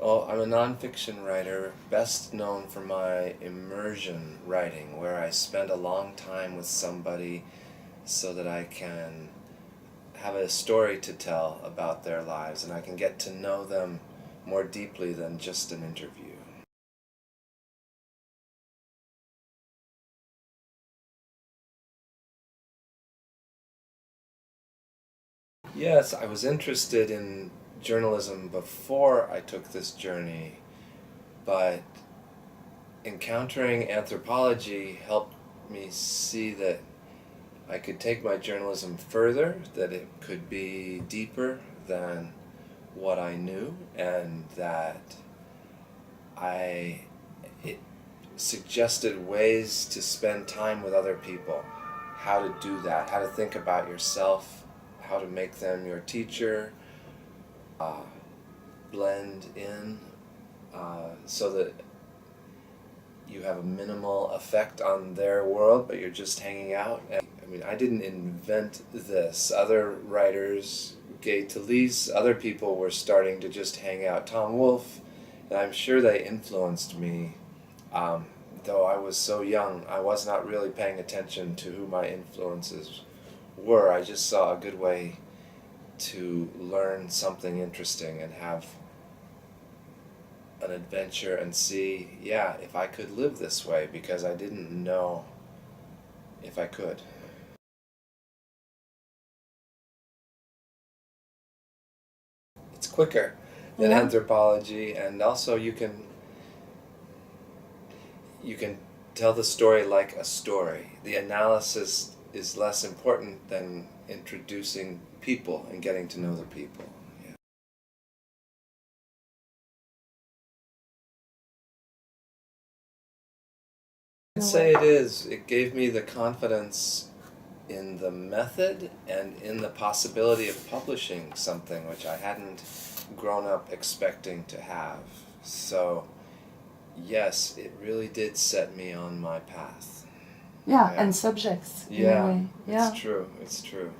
Oh, I'm a nonfiction writer, best known for my immersion writing, where I spend a long time with somebody so that I can have a story to tell about their lives and I can get to know them more deeply than just an interview. Yes, I was interested in journalism before I took this journey, but encountering anthropology helped me see that I could take my journalism further, that it could be deeper than what I knew, and that it suggested ways to spend time with other people, how to do that, how to think about yourself, how to make them your teacher, blend in so that you have a minimal effect on their world, but you're just hanging out. And, I mean, I didn't invent this. Other writers, Gay Talese, other people were starting to just hang out. Tom Wolfe, and I'm sure they influenced me. Though I was so young, I was not really paying attention to who my influences were. I just saw a good way to learn something interesting and have an adventure and see, yeah, if I could live this way, because I didn't know if I could. It's quicker than anthropology, and also you can tell the story like a story. The analysis is less important than introducing people and getting to know the people. Yeah. I'd say it is. It gave me the confidence in the method and in the possibility of publishing something which I hadn't grown up expecting to have. So yes, it really did set me on my path. Yeah, and subjects. Yeah, in a way. Yeah, it's true. It's true.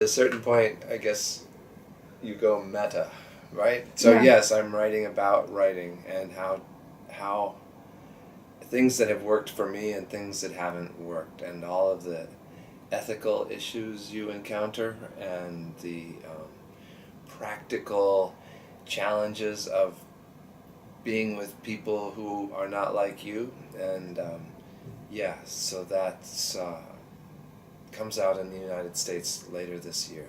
At a certain point, I guess you go meta, right? So Yeah. yes, I'm writing about writing and how things that have worked for me and things that haven't worked, and all of the ethical issues you encounter and the practical challenges of being with people who are not like you, and yeah, so that's comes out in the United States later this year.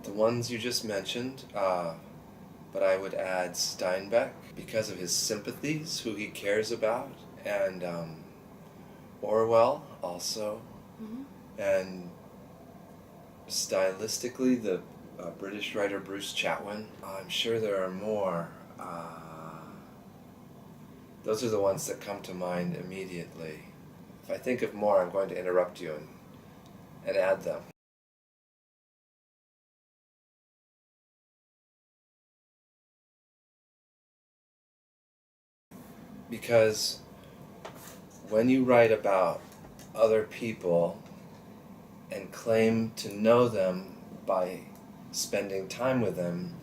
The ones you just mentioned, but I would add Steinbeck because of his sympathies, who he cares about, and Orwell also, and stylistically the British writer Bruce Chatwin. I'm sure there are more. Those are the ones that come to mind immediately. If I think of more, I'm going to interrupt you and add them. Because when you write about other people and claim to know them by spending time with them,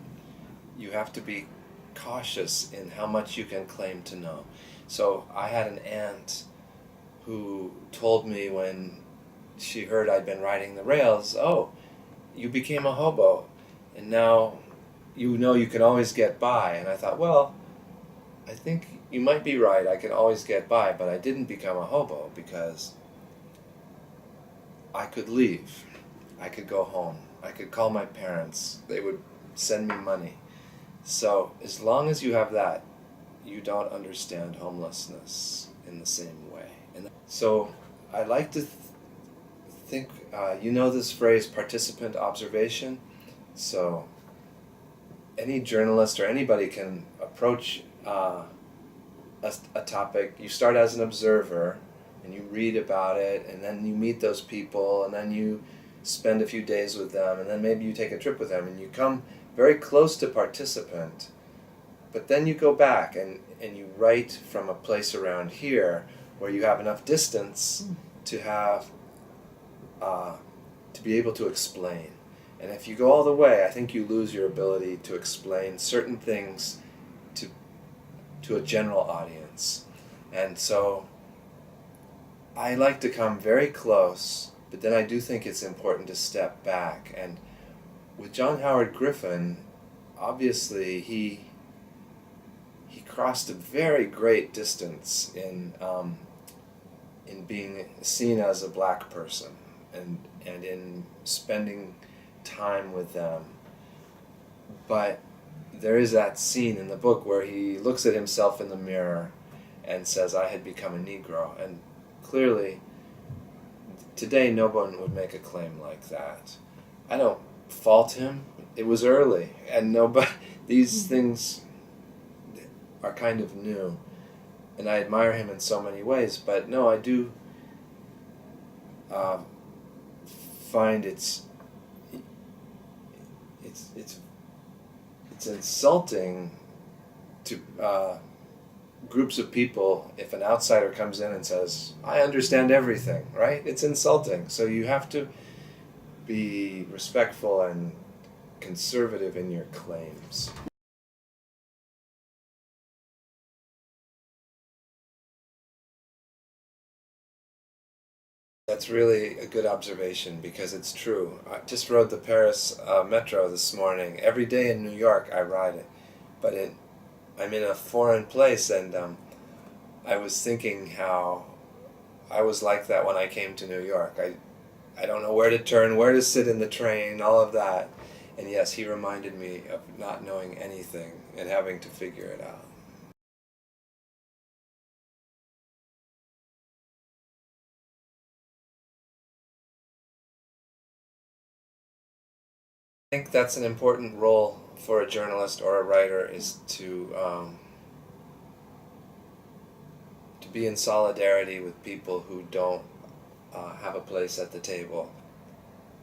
you have to be cautious in how much you can claim to know. So I had an aunt who told me when she heard I'd been riding the rails, "Oh, you became a hobo, and now you know you can always get by." And I thought, well, I think you might be right, I can always get by, but I didn't become a hobo because I could leave. I could go home. I could call my parents. They would send me money. So as long as you have that, you don't understand homelessness in the same way. And so I like to think, you know this phrase, participant observation? So any journalist or anybody can approach a topic. You start as an observer and you read about it, and then you meet those people, and then you spend a few days with them, and then maybe you take a trip with them, and you come very close to participant but then you go back and you write from a place around here where you have enough distance to have to be able to explain. And if you go all the way, I think you lose your ability to explain certain things to a general audience. And so I like to come very close, but then I do think it's important to step back. And with John Howard Griffin, obviously he crossed a very great distance in being seen as a black person and in spending time with them. But there is that scene in the book where he looks at himself in the mirror and says, I had become a Negro. And clearly, today no one would make a claim like that. I don't fault him. It was early, and nobody, these things are kind of new. And I admire him in so many ways, but no, I do find it's insulting to groups of people if an outsider comes in and says, I understand everything, right? It's insulting. So you have to be respectful and conservative in your claims. That's really a good observation because it's true. I just rode the Paris metro this morning. Every day in New York I ride it, but I'm in a foreign place, and I was thinking how I was like that when I came to New York. I don't know where to turn, where to sit in the train, all of that. And yes, he reminded me of not knowing anything and having to figure it out. I think that's an important role for a journalist or a writer, is to be in solidarity with people who don't have a place at the table.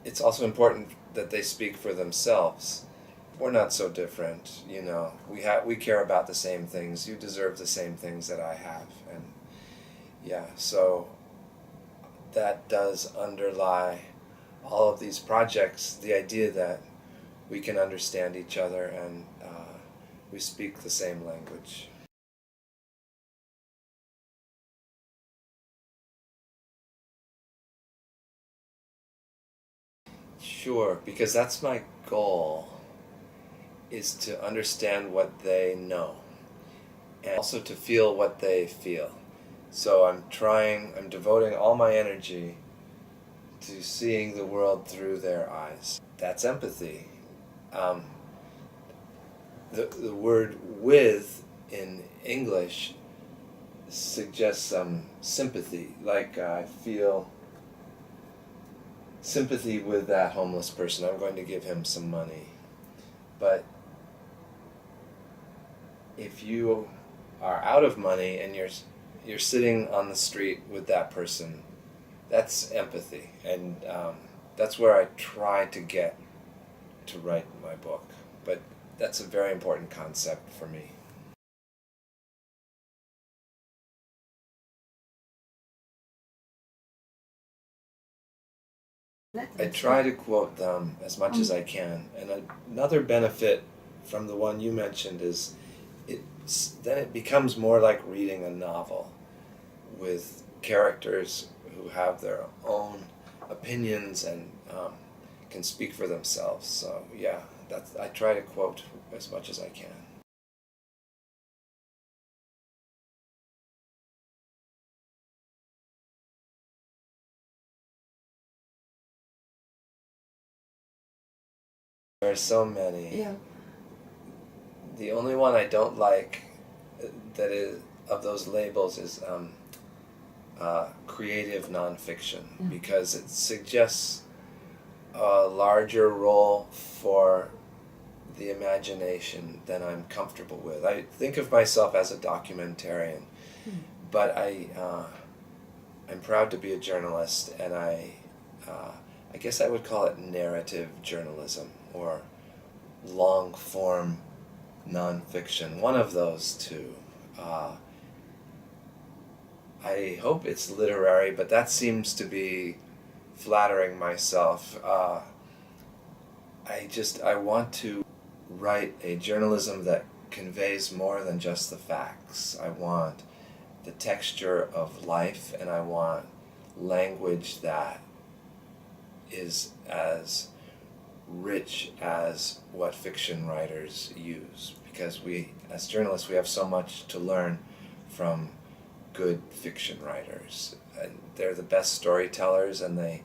It's also important that they speak for themselves. We're not so different, you know. We care about the same things. You deserve the same things that I have, and yeah, so that does underlie all of these projects, the idea that we can understand each other and we speak the same language. Sure, because that's my goal, is to understand what they know and also to feel what they feel. So I'm devoting all my energy to seeing the world through their eyes. That's empathy. The word with in English suggests some sympathy, like I feel sympathy with that homeless person. I'm going to give him some money. But if you are out of money and you're sitting on the street with that person, that's empathy, and that's where I try to get to write my book. But that's a very important concept for me. I try to quote them as much as I can, and another benefit from the one you mentioned is then it becomes more like reading a novel with characters who have their own opinions and can speak for themselves. So yeah, I try to quote as much as I can. There are so many. Yeah. The only one I don't like that is of those labels is creative nonfiction, because it suggests a larger role for the imagination than I'm comfortable with. I think of myself as a documentarian, but I'm proud to be a journalist, and I guess I would call it narrative journalism, or long form nonfiction, one of those two. I hope it's literary, but that seems to be flattering myself. I want to write a journalism that conveys more than just the facts. I want the texture of life, and I want language that is as rich as what fiction writers use, because we, as journalists, we have so much to learn from good fiction writers. And they're the best storytellers, and the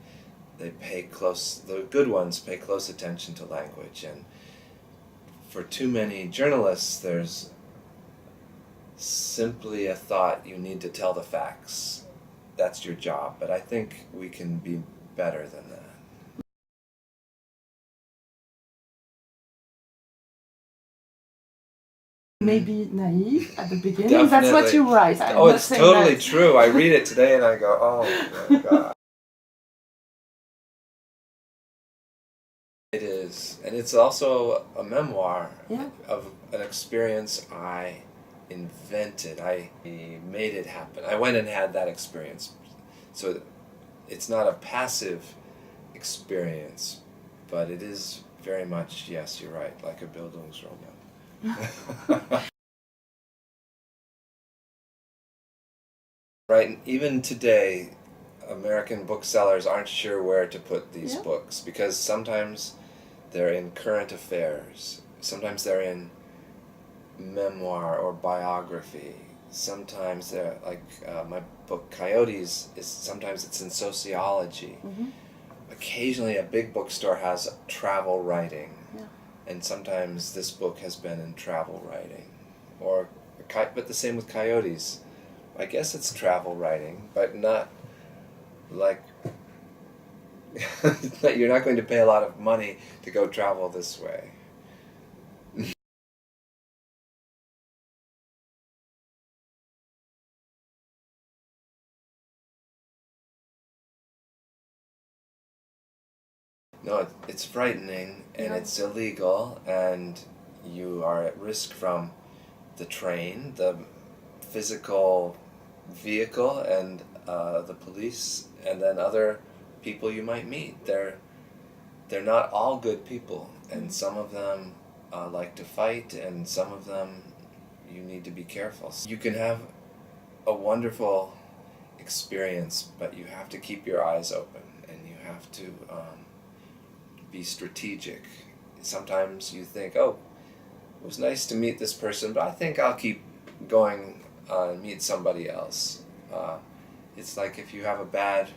good ones pay close attention to language. And for too many journalists, there's simply a thought, you need to tell the facts. That's your job. But I think we can be better than that. Maybe naive at the beginning. Definitely. That's what you write. Oh, it's totally true. I read it today and I go, oh my God. It is. And it's also a memoir of an experience I invented. I made it happen. I went and had that experience. So it's not a passive experience, but it is very much, yes, you're right, like a Bildungsroman. Right, and even today, American booksellers aren't sure where to put these books, because sometimes they're in current affairs, sometimes they're in memoir or biography, sometimes they're like my book Coyotes sometimes it's in sociology. Occasionally a big bookstore has travel writing, and sometimes this book has been in travel writing, but the same with Coyotes. I guess it's travel writing, but not like you're not going to pay a lot of money to go travel this way. No, it's frightening, and it's illegal, and you are at risk from the train, the physical vehicle, and the police, and then other people you might meet. They're not all good people, and some of them like to fight, and some of them you need to be careful. You can have a wonderful experience, but you have to keep your eyes open, and you have to be strategic. Sometimes you think, oh, it was nice to meet this person, but I think I'll keep going and meet somebody else. It's like if you have a bad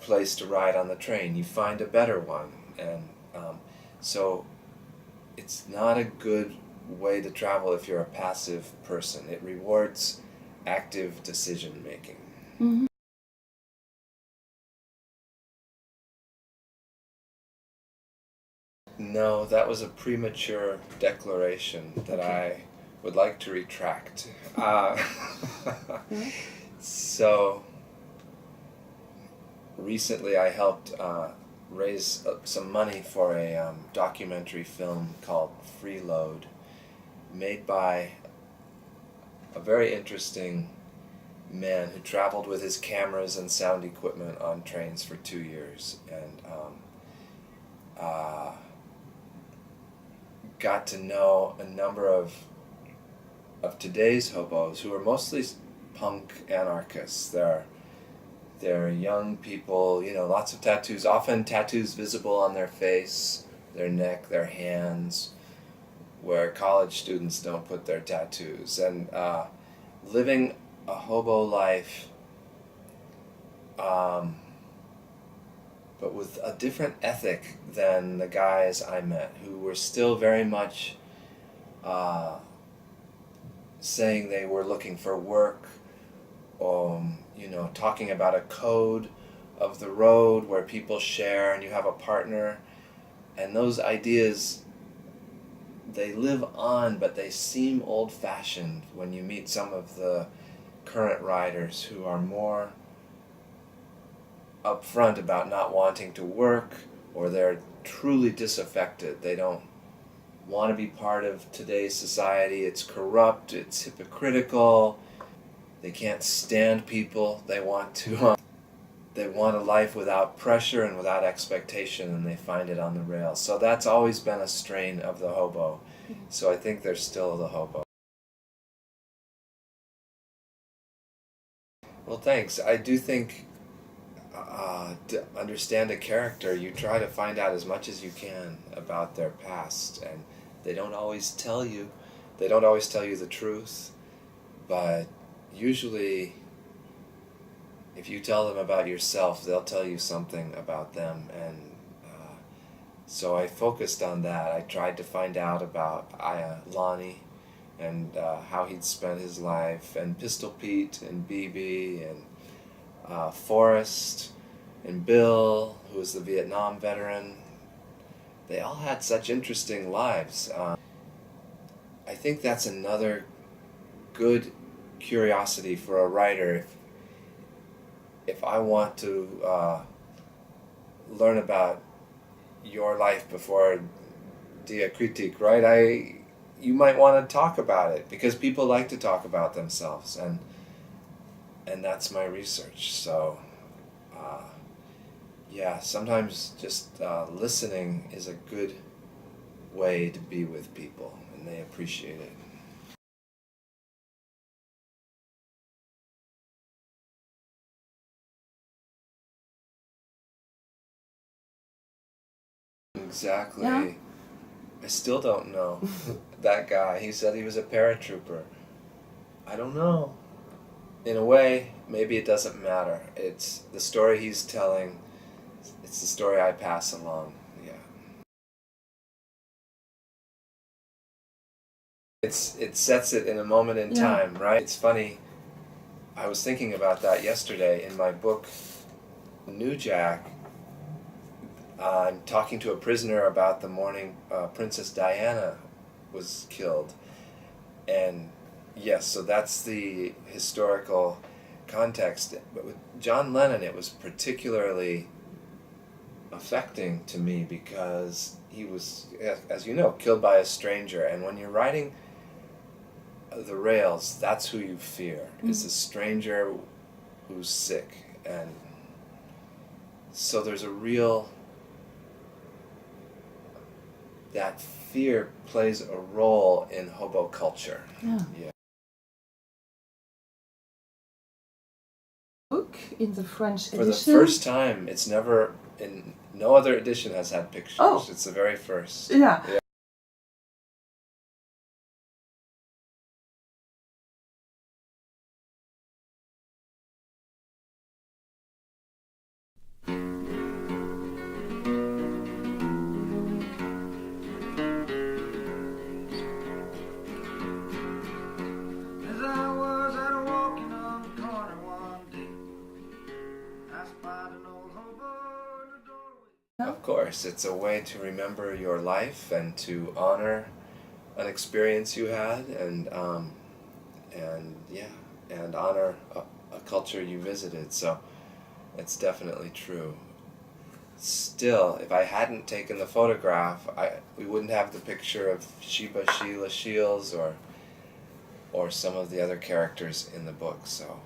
place to ride on the train, you find a better one. And so it's not a good way to travel if you're a passive person. It rewards active decision making. Mm-hmm. No, that was a premature declaration that I would like to retract. So, recently I helped raise some money for a documentary film called Freeload, made by a very interesting man who traveled with his cameras and sound equipment on trains for 2 years, and got to know a number of today's hobos who are mostly punk anarchists. They're young people, lots of tattoos, often tattoos visible on their face, their neck, their hands, where college students don't put their tattoos, and living a hobo life, but with a different ethic than the guys I met, who were still very much saying they were looking for work, talking about a code of the road where people share and you have a partner. And those ideas, they live on, but they seem old-fashioned when you meet some of the current writers who are more upfront about not wanting to work, or they're truly disaffected. They don't want to be part of today's society. It's corrupt, it's hypocritical, they can't stand people, they want a life without pressure and without expectation, and they find it on the rails. So that's always been a strain of the hobo. So I think there's still the hobo. Well, thanks. I do think to understand a character, you try to find out as much as you can about their past, and they don't always tell you. They don't always tell you the truth, but usually if you tell them about yourself, they'll tell you something about them. And so I focused on that. I tried to find out about Lonnie and how he'd spent his life, and Pistol Pete and BB and Forrest and Bill, who was the Vietnam veteran. They all had such interesting lives. I think that's another good curiosity for a writer. If I want to learn about your life before Diacritik, right? You might want to talk about it, because people like to talk about themselves, and that's my research. So yeah, sometimes just listening is a good way to be with people, and they appreciate it. Exactly. Yeah. I still don't know. That guy, he said he was a paratrooper. I don't know. In a way, maybe it doesn't matter. It's the story he's telling. It's the story I pass along. Yeah. It sets it in a moment in time, right? It's funny. I was thinking about that yesterday in my book, New Jack. I'm talking to a prisoner about the morning Princess Diana was killed. And yes, so that's the historical context. But with John Lennon, it was particularly affecting to me, because he was, as you know, killed by a stranger. And when you're writing the rails, that's who you fear. It's a stranger who's sick. And so there's a real... that fear plays a role in hobo culture. Yeah. Book in the French edition. For the first time, it's never in no other edition has had pictures. Oh. It's the very first. Yeah. Of course, it's a way to remember your life and to honor an experience you had, and honor a culture you visited. So it's definitely true. Still, if I hadn't taken the photograph, we wouldn't have the picture of Sheba Sheila Shields or some of the other characters in the book. So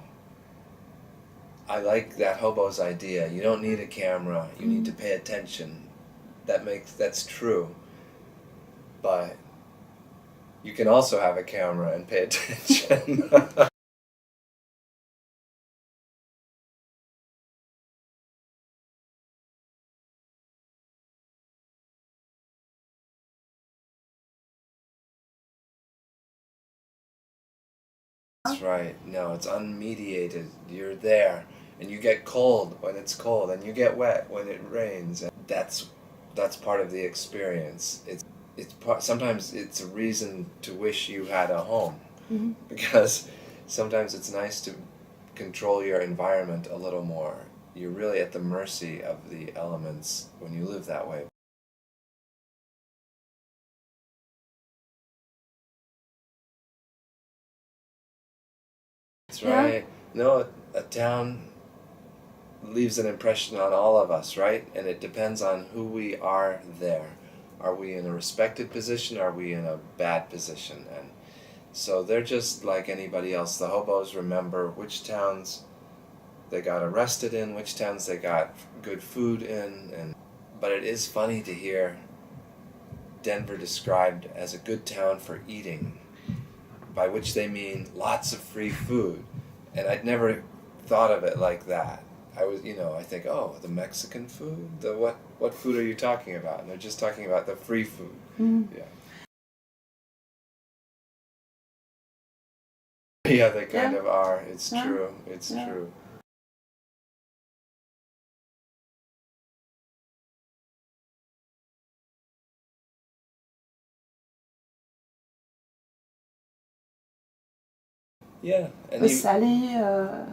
I like that hobo's idea. You don't need a camera. You need to pay attention. That's true. But you can also have a camera and pay attention. That's right. No, it's unmediated. You're there, and you get cold when it's cold, and you get wet when it rains. And that's part of the experience. Sometimes it's a reason to wish you had a home, because sometimes it's nice to control your environment a little more. You're really at the mercy of the elements when you live that way. That's right. No, a town leaves an impression on all of us, right? And it depends on who we are there. Are we in a respected position? Are we in a bad position? And so they're just like anybody else. The hobos remember which towns they got arrested in, which towns they got good food in. But it is funny to hear Denver described as a good town for eating, by which they mean lots of free food. And I'd never thought of it like that. I think, oh, the Mexican food? What food are you talking about? And they're just talking about the free food. Yeah. Yeah, they kind of are. It's true. It's true. Yeah, and Sally.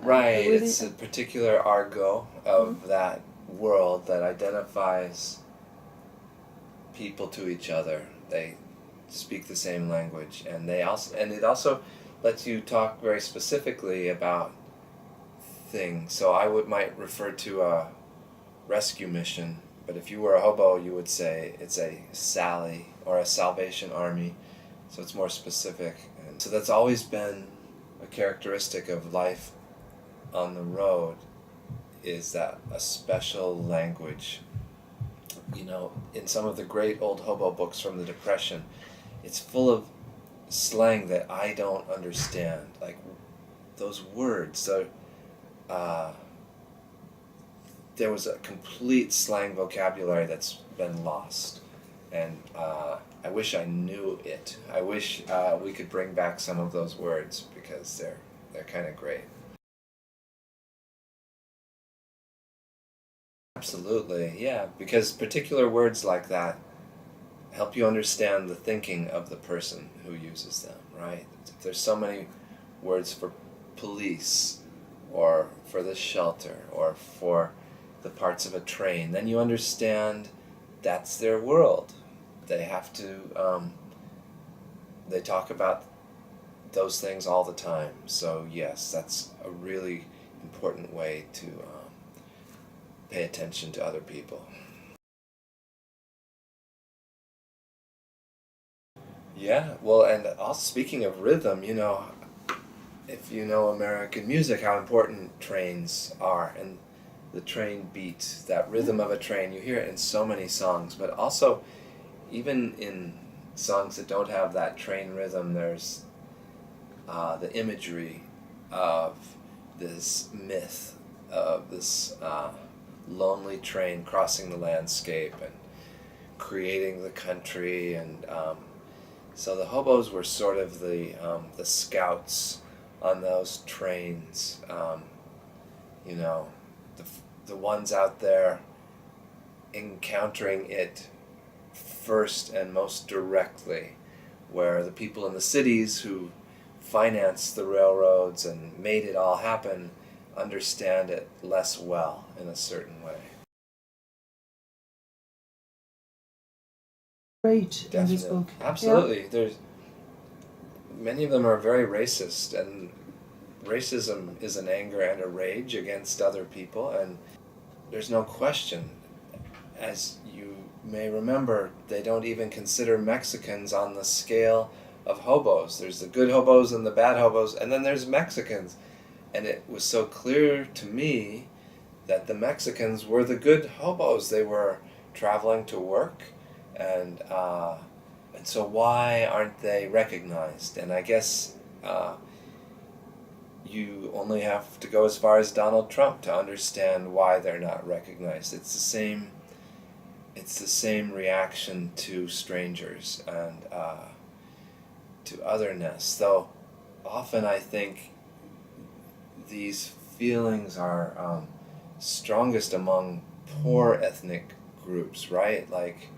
right, it's a particular argot of that world that identifies people to each other. They speak the same language, and it also lets you talk very specifically about things. So might refer to a rescue mission, but if you were a hobo, you would say it's a Sally or a Salvation Army. So it's more specific, and so that's always been a characteristic of life on the road, is that a special language. In some of the great old hobo books from the Depression, it's full of slang that I don't understand. Like those words, there was a complete slang vocabulary that's been lost. And I wish I knew it. I wish we could bring back some of those words, because they're kind of great. Absolutely, yeah, because particular words like that help you understand the thinking of the person who uses them, right? There's so many words for police, or for the shelter, or for the parts of a train, then you understand that's their world. They have to, they talk about those things all the time. So yes, that's a really important way to pay attention to other people. Yeah, well, and also speaking of rhythm, if you know American music, how important trains are, and the train beat, that rhythm of a train, you hear it in so many songs, but also even in songs that don't have that train rhythm, there's the imagery of this myth of this lonely train crossing the landscape and creating the country, and so the hobos were sort of the scouts on those trains, the ones out there encountering it first and most directly, where the people in the cities who financed the railroads and made it all happen understand it less well in a certain way. Rage in this book. Absolutely. There's many of them are very racist, and racism is an anger and a rage against other people, and there's no question. As you may remember, they don't even consider Mexicans on the scale of hobos. There's the good hobos and the bad hobos, and then there's Mexicans. And it was so clear to me that the Mexicans were the good hobos. They were traveling to work, and so why aren't they recognized? And I guess you only have to go as far as Donald Trump to understand why they're not recognized. It's the same reaction to strangers and to otherness. Though often I think these feelings are strongest among poor ethnic groups, right? Like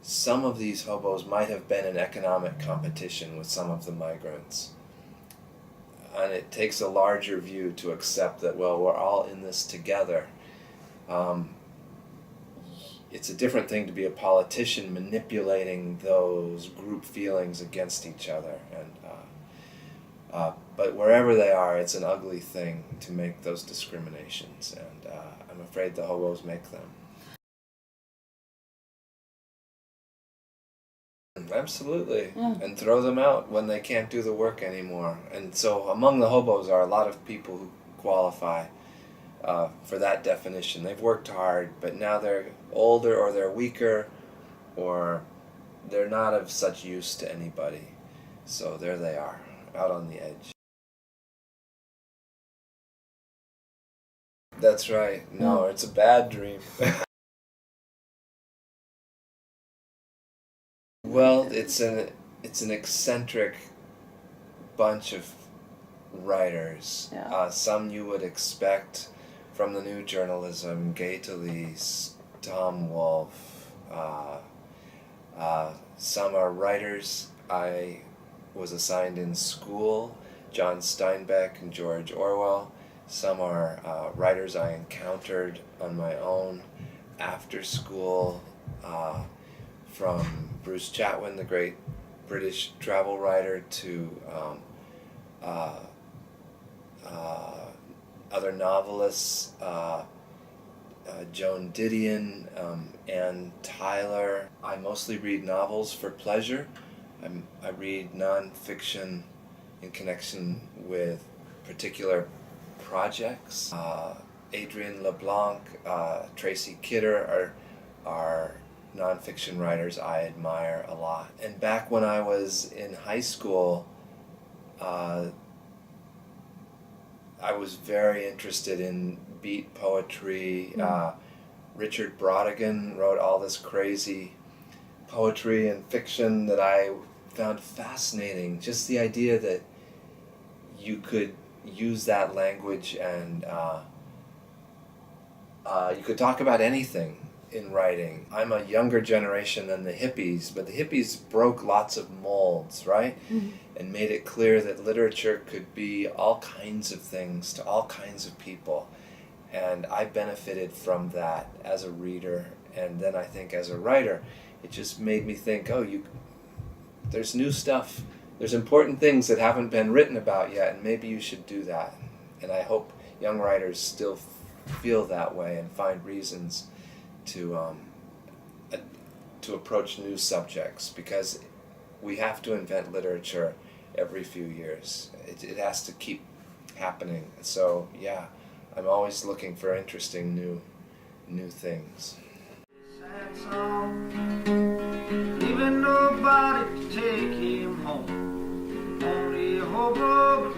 some of these hobos might have been in economic competition with some of the migrants. And it takes a larger view to accept that, well, we're all in this together. It's a different thing to be a politician manipulating those group feelings against each other. But wherever they are, it's an ugly thing to make those discriminations. And I'm afraid the hobos make them. Absolutely. Yeah. And throw them out when they can't do the work anymore. And so among the hobos are a lot of people who qualify for that definition. They've worked hard, but now they're older or they're weaker or they're not of such use to anybody. So there they are, out on the edge. That's right. No, it's a bad dream. Well, it's an eccentric bunch of writers. Yeah. Some you would expect from the new journalism: Gay Talese, Tom Wolfe. Some are writers I was assigned in school: John Steinbeck and George Orwell. Some are writers I encountered on my own after school, from Bruce Chatwin, the great British travel writer, to other novelists, Joan Didion, Ann Tyler. I mostly read novels for pleasure. I read nonfiction in connection with particular projects. Adrienne LeBlanc, Tracy Kidder are nonfiction writers I admire a lot. And back when I was in high school, I was very interested in beat poetry. Richard Brautigan wrote all this crazy poetry and fiction that I found fascinating. Just the idea that you could use that language and you could talk about anything in writing. I'm a younger generation than the hippies, but the hippies broke lots of molds, right? And made it clear that literature could be all kinds of things to all kinds of people. And I benefited from that as a reader, and then I think as a writer, it just made me think, there's new stuff, there's important things that haven't been written about yet, and maybe you should do that. And I hope young writers still feel that way and find reasons to approach new subjects, because we have to invent literature every few years. It has to keep happening. So yeah, I'm always looking for interesting new things. Sad song, leaving nobody to take him home. Only a hobo.